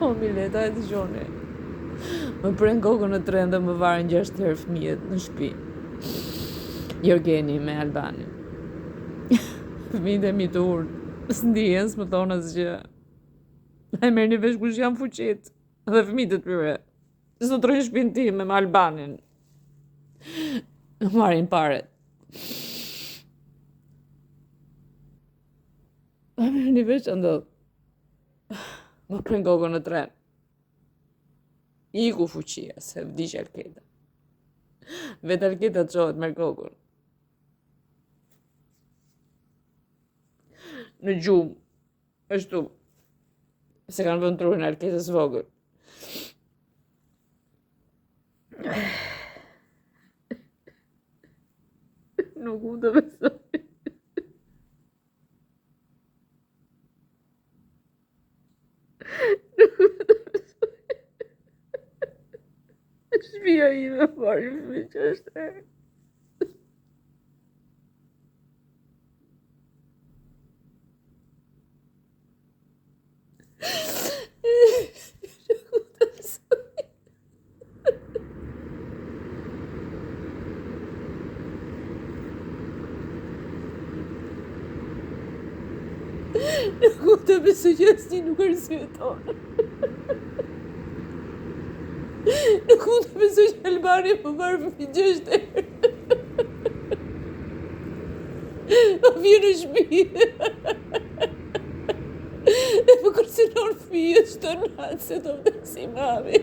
O, Mileta, e dëgjoni. Më pren kokën në tren dhe më varen 6 herë fëmijët në shtëpi. Jorgeni me Albanin. Fëmijët e mi të urë. S'ndihen, s'më thonë asgjë. E merr një vesh kush janë fuqit. Dhe fëmijët e tyre. Së të rrinë shpinë time me Albanin. Marrin paret. E merr një vesh që ndodh. Më pren kokën në tren. Iku fuqia, se vdiq Alketa. Vetë Alketa të qohet merr kokën. Në gjumë, ashtu, se kanë vënë trurin Alketës vogël. Nuk mund të besoj. Shtëpia ime pari fëmijë që është e. Nuk mund të besoj që asnjë nuk arsyeton. Nuk mund të besoj që Albani më marrë fëmijë 6 herë. Më vjen në shtëpi. E më kërcenon fëmijët çdo natë se do vdesi mami.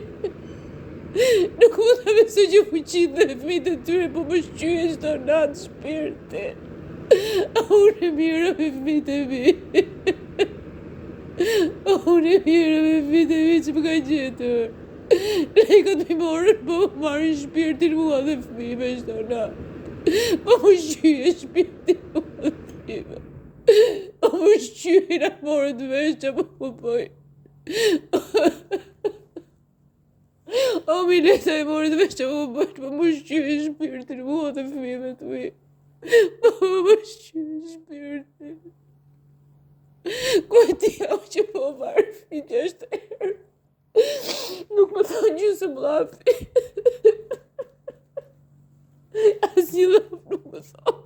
Nuk mund të besoj që fuqitë dhe fëmijët e tyre po më shqyje çdo natë shpirtin. Unë e mirë me fëmijët e mi. Unë e mirë me fëmijët e mi që më ka gjetur. Lekët mi morën, po më marrin shpirtin mua dhe fëmijëve çdo natë. Po më shqyje shpirtin mua dhe fëmijëve. Po më shqyje na morën të vesh që po më bëj. O, Mileta e morën të vesh që po më bëj, po më shqyje shpirtin mua dhe fëmijëve të mi. Po më shqyje shpirtin. Ku e ti au që po marrë fëmijë 6 herë? Nuk më thonë gjysë mllafi. Asnjë llaf nuk më thonë.